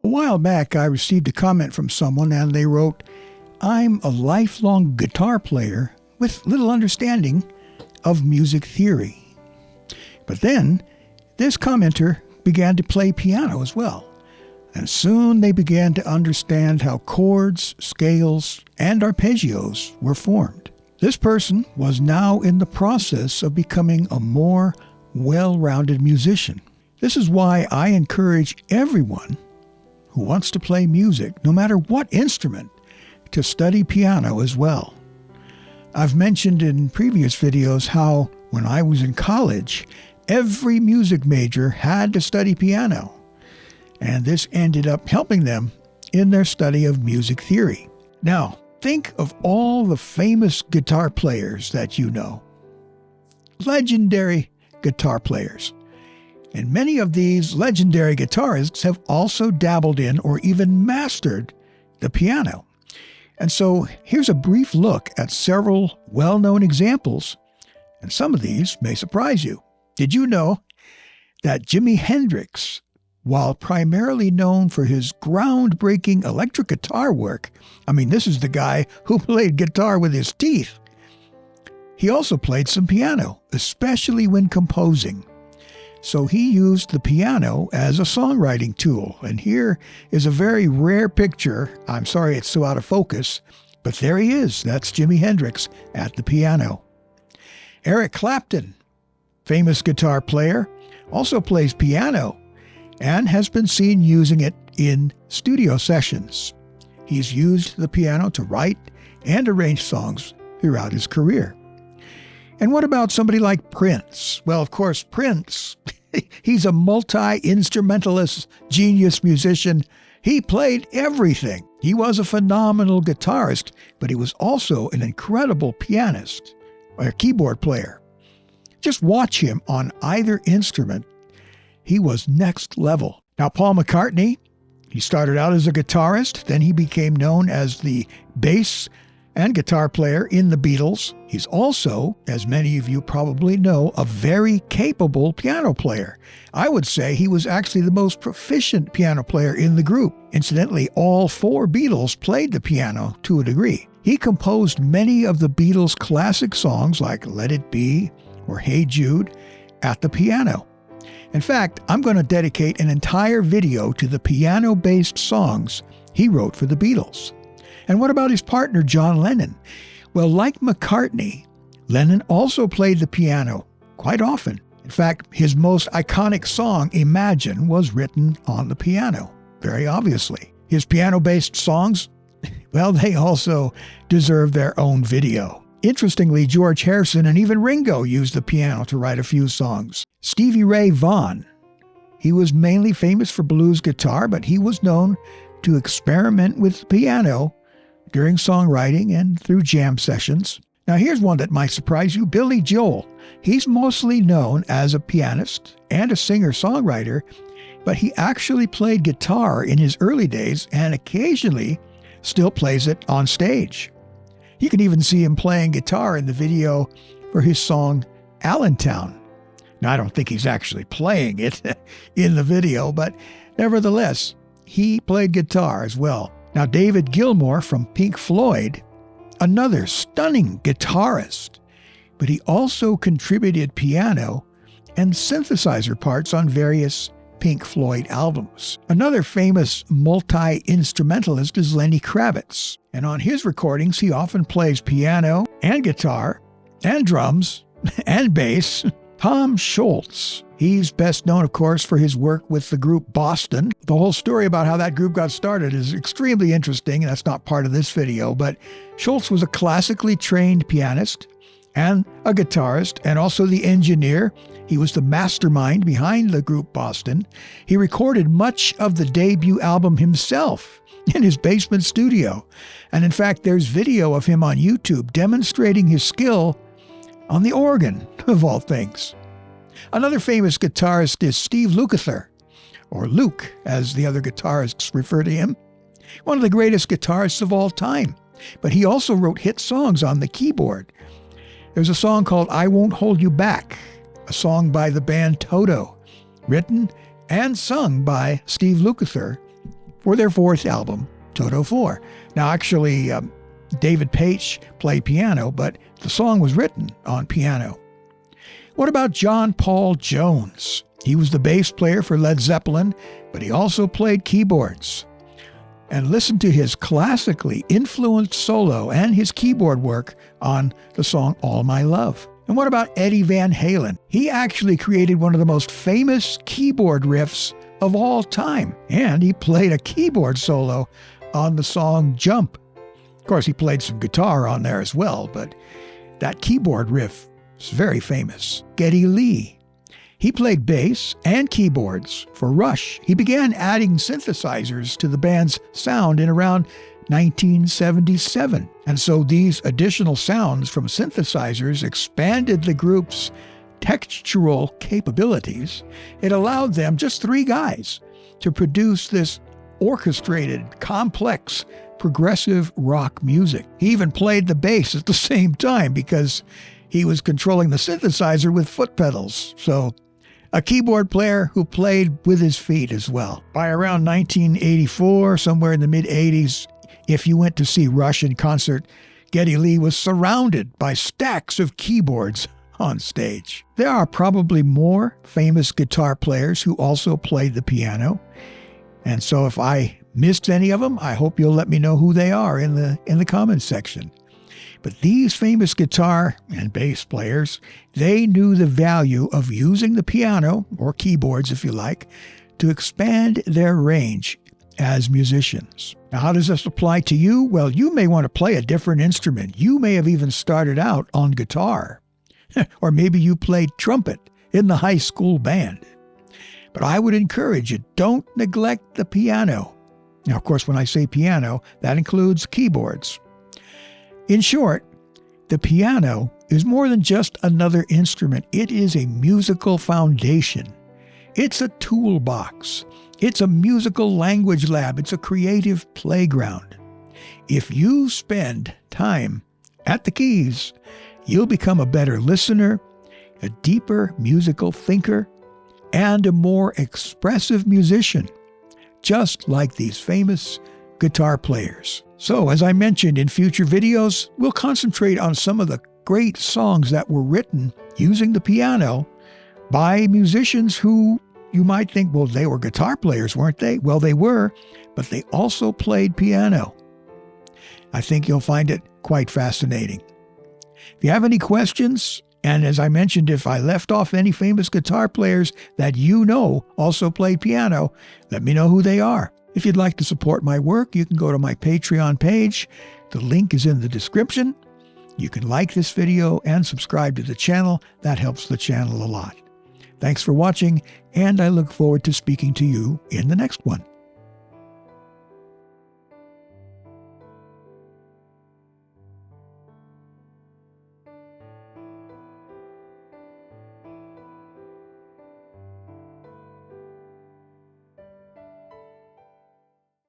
A while back, I received a comment from someone and they wrote, "I'm a lifelong guitar player with little understanding of music theory." But then, this commenter began to play piano as well. And soon they began to understand how chords, scales, and arpeggios were formed. This person was now in the process of becoming a more well-rounded musician. This is why I encourage everyone who wants to play music, no matter what instrument, to study piano as well. I've mentioned in previous videos how, when I was in college, every music major had to study piano, and this ended up helping them in their study of music theory. Now, think of all the famous guitar players that you know. Legendary guitar players. And many of these legendary guitarists have also dabbled in or even mastered the piano. And so here's a brief look at several well-known examples, and some of these may surprise you. Did you know that Jimi Hendrix, while primarily known for his groundbreaking electric guitar work, I mean, this is the guy who played guitar with his teeth, he also played some piano, especially when composing. So he used the piano as a songwriting tool. And here is a very rare picture. I'm sorry it's so out of focus, but there he is. That's Jimi Hendrix at the piano. Eric Clapton, famous guitar player, also plays piano and has been seen using it in studio sessions. He's used the piano to write and arrange songs throughout his career. And what about somebody like Prince? Well, of course, Prince, he's a multi-instrumentalist, genius musician. He played everything. He was a phenomenal guitarist, but he was also an incredible pianist, or a keyboard player. Just watch him on either instrument. He was next level. Now, Paul McCartney, he started out as a guitarist, then he became known as the bass and guitar player in the Beatles. He's also, as many of you probably know, a very capable piano player. I would say he was actually the most proficient piano player in the group. Incidentally, all four Beatles played the piano to a degree. He composed many of the Beatles' classic songs like Let It Be or Hey Jude at the piano. In fact, I'm going to dedicate an entire video to the piano-based songs he wrote for the Beatles. And what about his partner, John Lennon? Well, like McCartney, Lennon also played the piano quite often. In fact, his most iconic song, Imagine, was written on the piano, very obviously. His piano-based songs, well, they also deserve their own video. Interestingly, George Harrison and even Ringo used the piano to write a few songs. Stevie Ray Vaughan, he was mainly famous for blues guitar, but he was known to experiment with the piano during songwriting and through jam sessions. Now here's one that might surprise you, Billy Joel. He's mostly known as a pianist and a singer-songwriter, but he actually played guitar in his early days and occasionally still plays it on stage. You can even see him playing guitar in the video for his song Allentown. Now I don't think he's actually playing it in the video, but nevertheless, he played guitar as well. Now, David Gilmour from Pink Floyd, another stunning guitarist, but he also contributed piano and synthesizer parts on various Pink Floyd albums. Another famous multi-instrumentalist is Lenny Kravitz, and on his recordings he often plays piano and guitar and drums and bass. Tom Scholz, he's best known, of course, for his work with the group Boston. The whole story about how that group got started is extremely interesting, and that's not part of this video, but Scholz was a classically trained pianist and a guitarist, and also the engineer. He was the mastermind behind the group Boston. He recorded much of the debut album himself in his basement studio. And in fact, there's video of him on YouTube demonstrating his skill on the organ, of all things. Another famous guitarist is Steve Lukather, or Luke, as the other guitarists refer to him. One of the greatest guitarists of all time. But he also wrote hit songs on the keyboard. There's a song called I Won't Hold You Back, a song by the band Toto, written and sung by Steve Lukather, for their fourth album, Toto 4. Now, actually, David Paich played piano, but the song was written on piano. What about John Paul Jones? He was the bass player for Led Zeppelin, but he also played keyboards. And listen to his classically influenced solo and his keyboard work on the song All My Love. And what about Eddie Van Halen? He actually created one of the most famous keyboard riffs of all time, and he played a keyboard solo on the song Jump. Of course, he played some guitar on there as well, but that keyboard riff is very famous. Geddy Lee. He played bass and keyboards for Rush. He began adding synthesizers to the band's sound in around 1977. And so these additional sounds from synthesizers expanded the group's textural capabilities. It allowed them, just three guys, to produce this orchestrated, complex, progressive rock music. He even played the bass at the same time because he was controlling the synthesizer with foot pedals. So a keyboard player who played with his feet as well. By around 1984, somewhere in the mid-'80s, if you went to see Rush in concert, Geddy Lee was surrounded by stacks of keyboards on stage. There are probably more famous guitar players who also played the piano. And so if I missed any of them, I hope you'll let me know who they are in the comments section. But these famous guitar and bass players, they knew the value of using the piano, or keyboards if you like, to expand their range as musicians. Now, how does this apply to you? Well, you may want to play a different instrument. You may have even started out on guitar. Or maybe you played trumpet in the high school band. But I would encourage you, don't neglect the piano. Now, of course, when I say piano, that includes keyboards. In short, the piano is more than just another instrument. It is a musical foundation. It's a toolbox. It's a musical language lab. It's a creative playground. If you spend time at the keys, you'll become a better listener, a deeper musical thinker, and a more expressive musician, just like these famous guitar players. So, as I mentioned in future videos, we'll concentrate on some of the great songs that were written using the piano by musicians who you might think, well, they were guitar players, weren't they? Well, they were, but they also played piano. I think you'll find it quite fascinating. If you have any questions, and as I mentioned, if I left off any famous guitar players that you know also played piano, let me know who they are. If you'd like to support my work, you can go to my Patreon page. The link is in the description. You can like this video and subscribe to the channel. That helps the channel a lot. Thanks for watching, and I look forward to speaking to you in the next one.